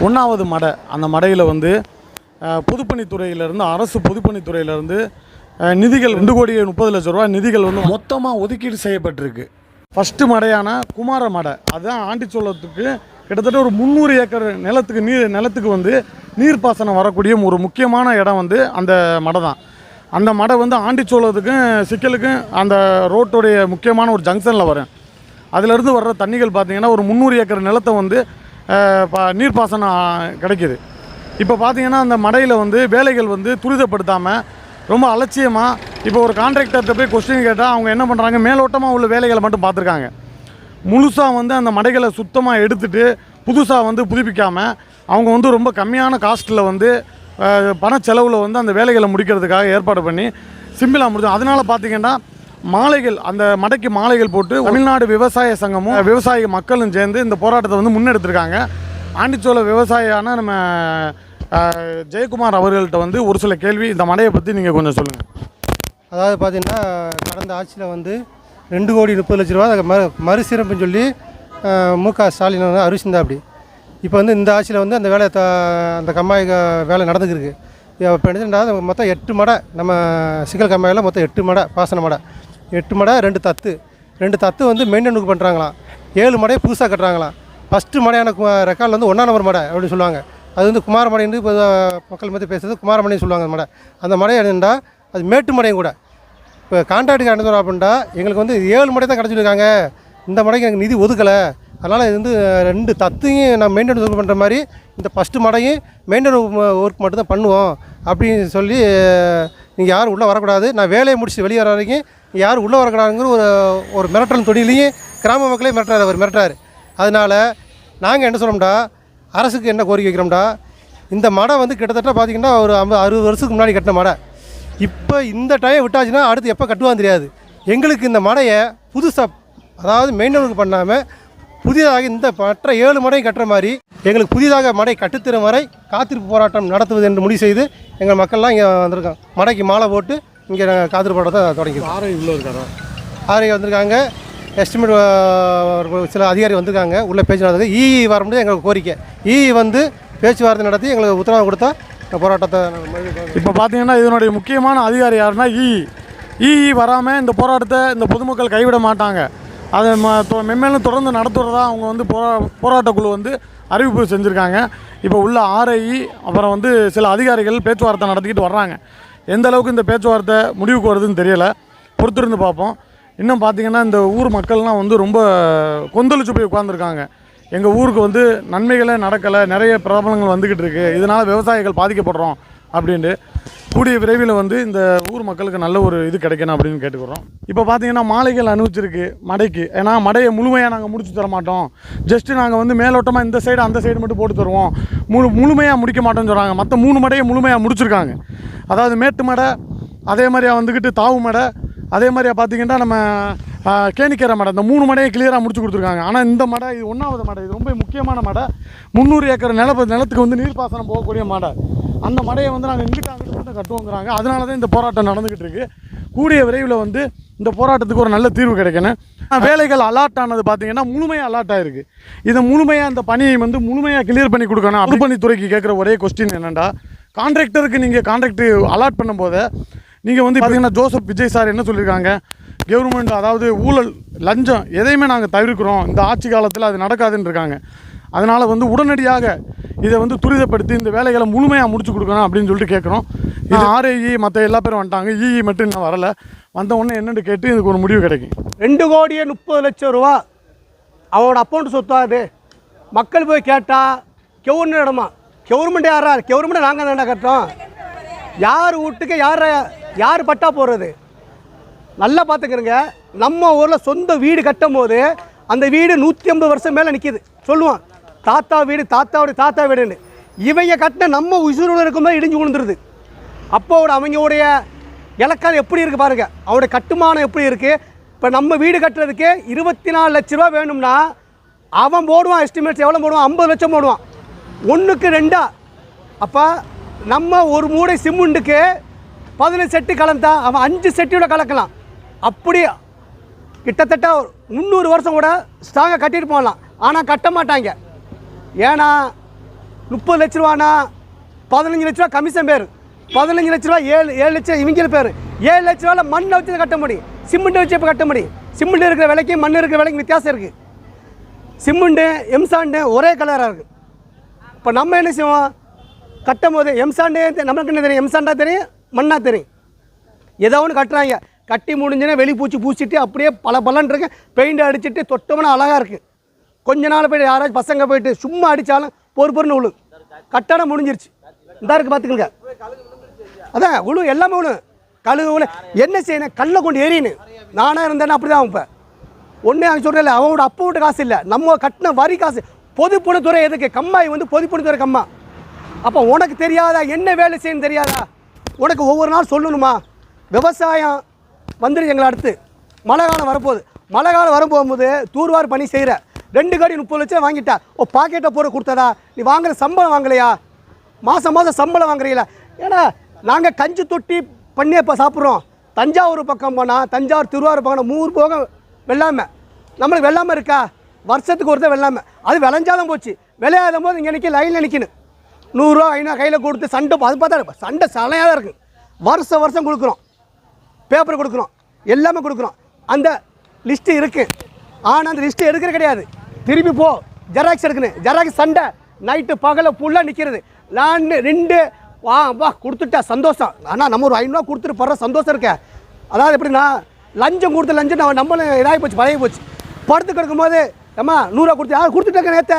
1வது மடை. அந்த மடையில் வந்து பொதுப்பணித்துறையிலேருந்து அரசு பொதுப்பணித்துறையிலேருந்து நிதிகள் 2,30,00,000 ரூபா நிதிகள் வந்து மொத்தமாக ஒதுக்கீடு செய்யப்பட்டிருக்கு. ஃபஸ்ட்டு மடையான குமார மடை, அதுதான் ஆண்டிச்சோளத்துக்கு கிட்டத்தட்ட ஒரு 300 ஏக்கர் நிலத்துக்கு வந்து நீர்ப்பாசனம் வரக்கூடிய ஒரு முக்கியமான இடம் வந்து அந்த மடை தான். அந்த மடை வந்து ஆண்டிச்சோளத்துக்கும் சிக்கலுக்கும் அந்த ரோட்டுடைய முக்கியமான ஒரு ஜங்ஷனில் வரும். அதிலேருந்து வர்ற தண்ணிகள் பார்த்திங்கன்னா ஒரு 300 ஏக்கர் நிலத்தை வந்து நீர்ப்பாசனம் கிடைக்கிது. இப்போ பார்த்திங்கன்னா அந்த மடையில் வந்து வேலைகள் வந்து துரிதப்படுத்தாமல் ரொம்ப அலட்சியமாக, இப்போ ஒரு கான்ட்ராக்டர்கிட்ட போய் கொஸ்டின் கேட்டால் அவங்க என்ன பண்ணுறாங்க, மேலோட்டமாக உள்ள வேலைகளை மட்டும் பார்த்துருக்காங்க. முழுசாக வந்து அந்த மடைகளை சுத்தமாக எடுத்துகிட்டு புதுசாக வந்து புதுப்பிக்காமல் அவங்க வந்து ரொம்ப கம்மியான காஸ்ட்டில் வந்து பணச்செலவில் வந்து அந்த வேலைகளை முடிக்கிறதுக்காக ஏற்பாடு பண்ணி சிம்பிளாக முடிஞ்சோம். அதனால் பார்த்திங்கன்னா மாலைகள், அந்த மடைக்கு மாலைகள் போட்டு தமிழ்நாடு விவசாய சங்கமும் விவசாய மக்களும் சேர்ந்து இந்த போராட்டத்தை வந்து முன்னெடுத்திருக்காங்க. ஆண்டிச்சோள விவசாயியான நம்ம ஜெயக்குமார் அவர்கள்ட்ட வந்து ஒரு சில கேள்வி, இந்த மடையை பற்றி நீங்கள் கொஞ்சம் சொல்லுங்கள். அதாவது பார்த்திங்கன்னா கடந்த ஆட்சியில் வந்து 2,30,00,000 ரூபா மறுசீரமைப்புன்னு சொல்லி மு.க. ஸ்டாலின் வந்து அறிவிச்சிருந்தா. அப்படி இப்போ வந்து இந்த ஆட்சியில் வந்து அந்த வேலை அந்த கம்மாய் வேலை நடந்துக்கிருக்கு. இப்போ என்னன்னா மொத்தம் 8 மடை, நம்ம சிக்கல் கம்மாயில் மொத்தம் 8 மடை பாசன மடை, 8 மடை 2 தத்து வந்து மெயின்டெனுக்கு பண்ணுறாங்களாம். 7 மடையை புதுசாக கட்டுறாங்களாம். ஃபஸ்ட்டு மடையான ரெக்கார்டில் வந்து 1ஆம் நம்பர் மடை அப்படின்னு சொல்லுவாங்க. அது வந்து குமாரமடைன்னு இப்போ மக்கள் மத்திய பேசுகிறது குமாரமடைன்னு சொல்லுவாங்க. அந்த மடை, அந்த மடை என்னென்னா அது மேட்டு மடையும் கூட. இப்போ கான்ட்ராக்டுக்கு அனுப்புகிறோம் அப்படின்ட்டா எங்களுக்கு வந்து 7 மடை தான் கிடச்சிருக்காங்க, இந்த மடைக்கு எனக்கு நிதி ஒதுக்கலை, அதனால் இது வந்து 2 தத்தையும் நான் மெயின்டெனன்ஸ் ஒர்க் பண்ணுற மாதிரி இந்த ஃபஸ்ட்டு மடையும் மெயின்டெனன்ஸ் ஒர்க் மட்டும் தான் பண்ணுவோம் அப்படின்னு சொல்லி, நீங்கள் யாரும் உள்ளே வரக்கூடாது, நான் வேலையை முடிச்சு வெளியே வர வரைக்கும் யாரும் உள்ளே வரக்கூடாதுங்கிற ஒரு மிரட்டல் தொழிலையும் கிராம மக்களே மிரட்டுறாரு. அதனால் நாங்கள் என்ன சொல்கிறோம்டா, அரசுக்கு என்ன கோரிக்கை வைக்கிறோம்டா, இந்த மடை வந்து கிட்டத்தட்ட பார்த்திங்கன்னா ஒரு 60 வருஷத்துக்கு முன்னாடி கட்டின மடை. இப்போ இந்த டைம் விட்டாச்சுன்னா அடுத்து எப்போ கட்டுவான்னு தெரியாது. எங்களுக்கு இந்த மடையை புதுசாக, அதாவது மெயின்டெனன்ஸ் பண்ணாமல் புதிதாக இந்த மற்ற 7 மடையும் கட்டுற மாதிரி எங்களுக்கு புதிதாக மடை கட்டுத்திற வரை காத்திருப்பு போராட்டம் நடத்துவது என்று முடிவு செய்து எங்கள் மக்கள்லாம் இங்கே வந்திருக்காங்க. மடைக்கு மாலை போட்டு இங்கே காத்திருப்பு போராட்டத்தை தொடங்கிடுவோம். ஆர்ஐ உள்ளே இருக்காரா? ஆர்ஐ வந்திருக்காங்க, எஸ்டிமேட் சில அதிகாரி வந்திருக்காங்க, உள்ளே பேச்சு நடந்தது. இஇ வர முடியாது எங்களுக்கு கோரிக்கை. இஇ வந்து பேச்சுவார்த்தை நடத்தி எங்களுக்கு உத்தரவு கொடுத்தா போராட்டத்தை. இப்போ பார்த்தீங்கன்னா இதனுடைய முக்கியமான அதிகாரி யாருன்னா இஇ வராமல் இந்த போராட்டத்தை இந்த பொதுமக்கள் கைவிட மாட்டாங்க. அதை மென்மேலும் தொடர்ந்து நடத்துகிறதா அவங்க வந்து போராட்டக்குழு வந்து அறிவிப்பு செஞ்சுருக்காங்க. இப்போ உள்ள ஆர்ஐ அப்புறம் வந்து சில அதிகாரிகள் பேச்சுவார்த்தை நடத்திக்கிட்டு வர்றாங்க. எந்த அளவுக்கு இந்த பேச்சுவார்த்தை முடிவுக்கு வருதுன்னு தெரியலை, பொறுத்திருந்து பார்ப்போம். இன்னும் பார்த்திங்கன்னா இந்த ஊர் மக்கள்லாம் வந்து ரொம்ப கொந்தளிச்சு போய் உட்காந்துருக்காங்க. எங்கள் ஊருக்கு வந்து நன்மைகளே நடக்கலை, நிறைய பிரபலங்கள் வந்துக்கிட்டு இருக்குது, இதனால் விவசாயிகள் பாதிக்கப்படுறோம் அப்படின்ட்டு. கூடிய விரைவில் வந்து இந்த ஊர் மக்களுக்கு நல்ல ஒரு இது கிடைக்கணும் அப்படின்னு கேட்டுக்கிறோம். இப்போ பார்த்திங்கன்னா மாலைகள் அனுப்பிச்சிருக்கு மடைக்கு. ஏன்னா மடையை முழுமையாக நாங்கள் முடிச்சு தர மாட்டோம், ஜஸ்ட்டு நாங்கள் வந்து மேலோட்டமாக இந்த சைடு அந்த சைடு மட்டும் போட்டு தருவோம், முழுமையாக முடிக்க மாட்டோம்னு சொல்கிறாங்க. மற்ற 3 மடையை முழுமையாக முடிச்சிருக்காங்க. அதாவது மேட்டு மடை, அதே மாதிரியா வந்துக்கிட்டு தாவு மடை, அதே மாதிரியா பார்த்திங்கன்னா நம்ம கேணிக்கரை மடை, இந்த 3 மடையை கிளியராக முடிச்சு கொடுத்துருக்காங்க. ஆனால் இந்த மடை, இது 1வது மடை, இது ரொம்ப முக்கியமான மடை. 300 ஏக்கர் நிலத்துக்கு வந்து நீர்ப்பாசனம் போகக்கூடிய மடை. அந்த மடையை வந்து நாங்கள் இங்கிட்ட மட்டும் கட்டுவோங்கிறாங்க. அதனால தான் இந்த போராட்டம் நடந்துக்கிட்டு இருக்குது. கூடிய விரைவில் வந்து இந்த போராட்டத்துக்கு ஒரு நல்ல தீர்வு கிடைக்கணும். வேலைகள் அலாட் ஆனது பார்த்திங்கன்னா முழுமையாக அலாட் ஆகிருக்கு. இதை முழுமையாக இந்த பணியை வந்து முழுமையாக கிளியர் பண்ணி கொடுக்கணும். பொதுப்பணித்துறைக்கு கேட்குற ஒரே கொஸ்டின் என்னென்னா, கான்ட்ராக்டருக்கு நீங்கள் கான்ட்ராக்ட் அலாட் பண்ணும்போது நீங்கள் வந்து பார்த்திங்கன்னா ஜோசப் விஜய் சார் என்ன சொல்லியிருக்காங்க, கவர்மெண்ட் அதாவது ஊழல் லஞ்சம் எதையுமே நாங்கள் தவிர்க்கிறோம், இந்த ஆட்சி காலத்தில் அது நடக்காதுன்னு இருக்காங்க. அதனால் வந்து உடனடியாக இதை வந்து துரிதப்படுத்தி இந்த வேலைகளை முழுமையாக முடிச்சு கொடுக்கணும் அப்படின்னு சொல்லிட்டு கேட்குறோம். இது ஆர்ஐஇ மற்ற எல்லா பேரும் வந்துட்டாங்க, இஇ மட்டும் இன்னும் வரலை. வந்த உடனே என்னென்னு கேட்டு இதுக்கு ஒரு முடிவு கிடைக்கும். 2,30,00,000 ரூபா அவனோட அக்கௌண்ட் சொத்தாது. மக்கள் போய் கேட்டால் கவர்மெண்ட் இடமா, கவர்மெண்ட் யாரா, கவர்மெண்ட்டை நாங்கள் தானே கட்டுறோம், யார் வீட்டுக்கு யார் பட்டா போடுறது? நல்லா பார்த்துக்கிறங்க. நம்ம ஊரில் சொந்த வீடு கட்டும் போது அந்த வீடு 150 வருஷம் மேலே நிற்கிது சொல்லுவான், தாத்தா வீடு, தாத்தாவுடைய தாத்தா வீடுன்னு. இவங்க கட்டின நம்ம உசுரோடு இருக்கும்போது இடிஞ்சு விழுந்துருது. அப்போட அவங்களுடைய இலக்காரம் எப்படி இருக்குது பாருங்கள், அவருடைய கட்டுமானம் எப்படி இருக்குது. இப்போ நம்ம வீடு கட்டுறதுக்கு 24 லட்ச ரூபா வேணும்னா அவன் போடுவான், எஸ்டிமேட்ஸ் எவ்வளோ போடுவான், 50 லட்சம் போடுவான், 1க்கு 2. அப்போ நம்ம ஒரு மூடை சிமெண்ட்டுக்கு 15 செட்டு கலந்தா அவன் 5 செட்டியோட கலக்கலாம். அப்படி கிட்டத்தட்ட 300 வருஷம் கூட ஸ்ட்ராங்காக கட்டிட்டு போகலாம். ஆனால் கட்ட மாட்டாங்க. ஏன்னா 30 லட்ச ரூபானா 15 லட்ச ரூபா கமிஷன் பேர், 15 லட்ச ரூபா 7 லட்சம் இவங்க பேர். 7 லட்ச ரூபாயில் மண்ணை வச்சு கட்ட முடியும், சிமெண்ட் வச்சு இப்போ கட்ட முடியும். சிமெண்ட் இருக்கிற விலைக்கும் மண் இருக்கிற விலைக்கும் வித்தியாசம் இருக்குது. சிமெண்ட்டு எம்சாண்டு ஒரே கலராக இருக்குது. இப்போ நம்ம என்ன செய்வோம், கட்டும் போது எம்சாண்டே நம்மளுக்கு என்ன தெரியும், எம்சாண்டா தெரியும், மண்ணா தெரியும். ஏதோ ஒன்று கட்டுறாங்க, கட்டி முடிஞ்சுன்னா வெளி பூச்சி பூச்சிட்டு அப்படியே பலன்னு இருக்கு, பெயிண்ட் அடிச்சுட்டு தொட்டோம்னா அழகாக இருக்குது. கொஞ்ச நாள் போய்ட்டு யாராச்சும் பசங்க போயிட்டு சும்மா அடித்தாலும் பொறுன்னு விழு, கட்டடம் முடிஞ்சிருச்சு. இந்த இருக்குது பார்த்துக்கங்க, அதான் விழு, எல்லாமே விழு, கழுகு விழு. என்ன செய்யணும், கல்லை கொண்டு எறியணும். நானாக இருந்தேன்னா அப்படி தான். இப்போ ஒன்றே அவங்க சொல்கிறேன், அவனோட அப்பா விட்டு காசு இல்லை, நம்ம கட்டின வரி காசு. பொதுப்பணித்துறை எதுக்கு, கம்மாய் வந்து பொதுப்பணித்துறை கம்மா. அப்போ உனக்கு தெரியாதா என்ன வேலை செய்யணும் தெரியாதா, உனக்கு ஒவ்வொரு நாள் சொல்லணுமா? விவசாயம் வந்துடுச்சு எங்களை அடுத்து, மழை காலம் வரப்போகுது. மழை காலம் வரும்போது தூர்வார் பணி செய்கிற 2 கோடி 30 லட்சம் வாங்கிட்டா, ஓ பாக்கெட்டை போட கொடுத்ததா, நீ வாங்குற சம்பளம் வாங்கலையா, மாதம் சம்பளம் வாங்குறீங்களா? ஏன்னா நாங்கள் கஞ்சி தொட்டி பண்ணி இப்போ சாப்பிட்றோம். தஞ்சாவூர் பக்கம் போனால், தஞ்சாவூர் திருவாரூர் பக்கம் 3 போக வெள்ளாமை. நம்மளுக்கு வெள்ளாமை இருக்கா, வருஷத்துக்கு ஒருத்தர் வெள்ளாமை. அது விளைஞ்சாலும் போச்சு, விளையாடும் போது இங்கே நிற்க லைனில் நிற்கணும். 100 ரூபா 500 கையில் கொடுத்து சண்டை, அது பார்த்தா சண்டை சலையாக தான் இருக்குது. வருஷம் கொடுக்குறோம், பேப்பர் கொடுக்குறோம், எல்லாமே கொடுக்குறோம். அந்த லிஸ்ட்டு இருக்குது. ஆனால் அந்த லிஸ்ட்டு எடுக்கிற கிடையாது. திருப்பி போ ஜெராக்ஸ் எடுக்கணும், ஜெராக்ஸ் சண்டை நைட்டு பகலை ஃபுல்லாக நிற்கிறது. நான் 2 வா கொடுத்துட்டா சந்தோஷம். ஆனால் நம்ம ஒரு 500 கொடுத்துட்டு படுற சந்தோஷம் இருக்க. அதாவது எப்படின்னா, லஞ்சம் கொடுத்து லஞ்சம் நம்மளும் இதாகி போச்சு, பழகி போச்சு. படுத்து கிடக்கும்போது அம்மா 100 ரூபா கொடுத்து யார் கொடுத்துட்டாங்க நேற்ற,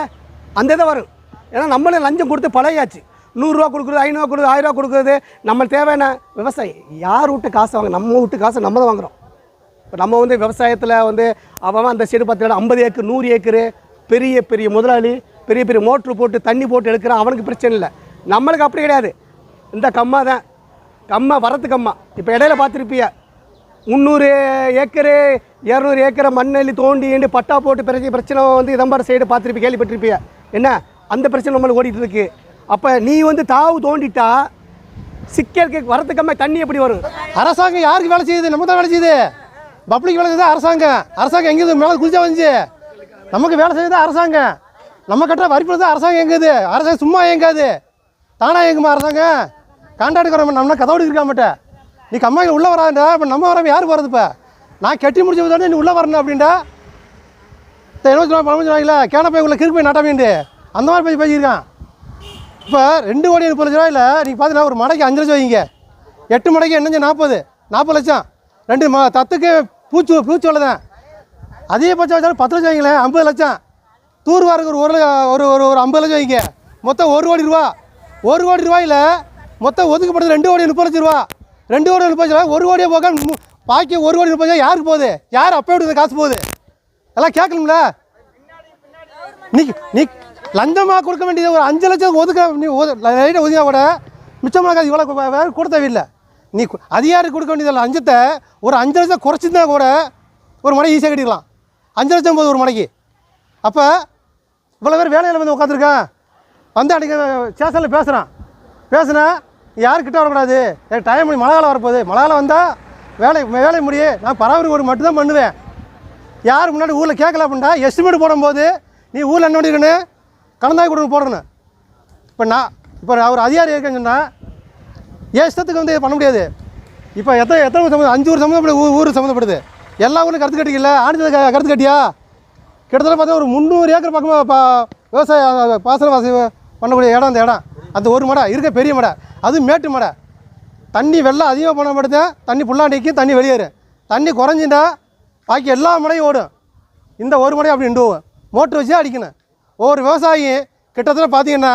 அந்த இதை வரும். ஏன்னா நம்மளும் லஞ்சம் கொடுத்து பழகியாச்சு. 100 ரூபா கொடுக்குறது, 500 கொடுக்குறது, 1000 ரூபா கொடுக்குறது. நம்மளுக்கு தேவையான விவசாயி யார் விட்டு காசு வாங்க, நம்ம விட்டு காசு நம்ம தான் வாங்குகிறோம். இப்போ நம்ம வந்து விவசாயத்தில் வந்து அவன் அந்த சைடு 10 இடம் 50 ஏக்கர் 100 ஏக்கரு பெரிய பெரிய முதலாளி, பெரிய பெரிய மோட்ரு போட்டு தண்ணி போட்டு எடுக்கிறான், அவனுக்கு பிரச்சனை இல்லை. நம்மளுக்கு அப்படி கிடையாது. இந்த கம்மா தான், கம்மா வரத்து கம்மா. இப்போ இடையில பார்த்துருப்பிய 300 ஏக்கரு 200 ஏக்கரை மண்ணெல்லி தோண்டி பட்டா போட்டு பிரச்சனை வந்து இதம்பாடு சைடு பார்த்துருப்பி, கேள்விப்பட்டிருப்பிய. என்ன அந்த பிரச்சனை நம்மளுக்கு ஓடிட்டு இருக்கு. அப்போ நீ வந்து தாவு தோண்டிட்டா சிக்கலுக்கு வரத்து கம்மா தண்ணி எப்படி வரும்? அரசாங்கம் யாருக்கு வேலை செய்யுது? நம்ம தான் வேலை செய்யுது. பப்ளிக் வேலை செய்யுது அரசாங்கம். அரசாங்கம் எங்கேயுது மேலே குதிச்சா வந்துச்சு. நமக்கு வேலை செய்யுது அரசாங்கம். நம்ம கட்டுற வரிப்பணம் தான் அரசாங்கம் எங்குது. அரசாங்கம் சும்மா இயங்காது, தானா இயங்குமா அரசாங்கம்? கான்ட்ராக்ட் வர நம்ம கதோடு இருக்க மாட்டேன். நீ கம்மாயில் உள்ளே வராண்டா, இப்போ நம்ம வராமல் யார் போகிறது? இப்போ நான் கட்டி முடிச்சு விட்டோன்னே நீ உள்ளே வரணும் அப்படின்டா. 70 ரூபா பணம் சொன்னாங்களா, கேனப்பை உள்ள கிறுக்கு போய் நட்டாமேண்டு அந்த மாதிரி போய் பேசியிருக்கான். இப்போ 2 கோடி 30 லட்ச ரூபாயில் நீங்கள் பார்த்தீங்கன்னா ஒரு மடைக்கு 5 லட்சம் வைங்க, 8 மடைக்கு என்ன 40 லட்சம். 2 தத்துக்கு பூச்சி தான். அதிகபட்சம் வச்சாலும் 10 லட்சம் வைங்களேன், 50 லட்சம். தூர்வாருக்கு ஒரு 50 லட்சம் வைங்க, மொத்தம் 1 கோடி ரூபா. 1 கோடி ரூபாயில் மொத்தம் ஒதுக்கப்படுது 2 கோடி 30 லட்ச ரூபா. 2 கோடி 30 லட்ச ரூபா, 1 கோடியே போக பாக்கி 1 கோடி 30 லட்சம் யாருக்கு போகுது? யார் அப்போ விட்டு காசு போகுது? எல்லாம் கேட்கணும்ல. நீ லஞ்சமாக கொடுக்க வேண்டியது ஒரு 5 லட்சம் ஒதுக்க, நீ லைட்டாக ஒதுங்க கூட மிச்சமாக காசு இவ்வளோ வேறு கூட தேவையில்லை. நீ அதிகாரி கொடுக்க வேண்டியதில்லை. லஞ்சத்தை ஒரு 5 லட்சம் குறைச்சிருந்தா கூட ஒரு மடை ஈஸியாக கட்டிக்கலாம். 5 லட்சம் போது ஒரு மடைக்கு. அப்போ இவ்வளோ பேர் வேலையில் வந்து உட்காந்துருக்கான், வந்து அன்றைக்கி ஸ்டேஷனில் பேசுனா யாருக்கிட்ட வரக்கூடாது, எனக்கு டைம் பண்ணி மழை காலம் வரப்போகுது, மழை காலம் வந்தால் வேலை முடியும், நான் பராமரிப்பு ஒரு மட்டும்தான் பண்ணுவேன். யார் முன்னாடி ஊரில் கேட்கல அப்படின்டா எஸ்டிமேட் போடும்போது நீ ஊரில் என்ன பண்ணிக்கணும், கலந்தாய் கொடுங்க போடணும். இப்போ அவர் அதிகாரி இருக்கேன்னு சொன்னால் இஷ்டத்துக்கு வந்து பண்ண முடியாது. இப்போ எத்தனை சம்மந்தம் 5 ஊர் சம்மந்தப்படும், ஊர் சம்மந்தப்படுது. எல்லா ஊர்லையும் கருத்து கட்டிக்கல, ஆண்டு கருத்து கட்டியா கிட்டத்தட்ட பார்த்தா ஒரு 300 ஏக்கர் பக்கமாக விவசாய பாசன வசதி பண்ணக்கூடிய இடம். அந்த இடம் அந்த ஒரு மடை இருக்க பெரிய மடை, அது மேட்டு மடை. தண்ணி வெள்ளம் அதிகமாக பண்ண மட்டும்தான் தண்ணி ஃபுல்லாக நிற்கும், தண்ணி வெளியேறும். தண்ணி குறைஞ்சிட்டா பாக்கி எல்லா மடையும் ஓடும். இந்த ஒரு மடையும் அப்படி நின்றுவோம், மோட்ரு வச்சு அடிக்கணும். ஒவ்வொரு விவசாயி கிட்டத்தட்ட பார்த்தீங்கன்னா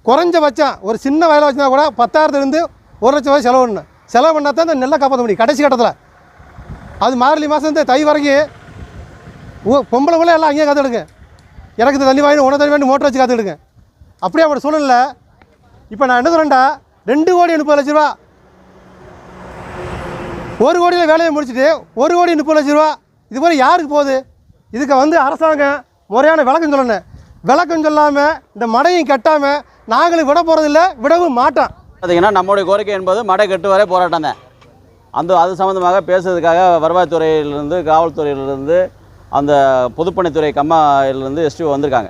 குறைஞ்சபட்சம் ஒரு சின்ன வயலை வச்சுனா கூட 10,000 1 லட்சம் ரூபாய் செலவு பண்ணணும். செலவு பண்ணால் தான் இந்த நெல்லை காப்பாற்ற முடியும் கடைசி கட்டத்தில். அது மார்கழி மாதம் இந்த தை வரைக்கும் பொம்பளை கூட எல்லாம் அங்கேயே காத்துடுங்க, எனக்கு தண்ணி வாங்கி உணவு தண்ணி வேண்டி மோட்டர் வச்சு காத்துக்கிடுங்க. அப்படியே அப்படி சூழ்நிலை. இப்போ நான் என்ன சொல்கிறேன்டா, 2 கோடி 30 லட்ச ரூபா, 1 கோடியில் வேலையை முடிச்சுட்டு 1 கோடி 30 லட்ச ரூபா இது மாதிரி யாருக்கு போகுது? இதுக்கு வந்து அரசாங்கம் முறையான விளக்கம் சொல்லணும். விளக்கம் சொல்லாமல் இந்த மடையும் கட்டாமல் நாங்களும் விட போகிறதில்ல, விடவும் மாட்டோம். பார்த்தீங்கன்னா நம்மளுடைய கோரிக்கை என்பது மடை கட்டு வரை போராட்டம் தான். அது சம்மந்தமாக பேசுறதுக்காக வருவாய்த்துறையிலிருந்து, காவல்துறையிலிருந்து, அந்த பொதுப்பணித்துறை கம்மாயிலிருந்து எஸ்டிஓ வந்திருக்காங்க.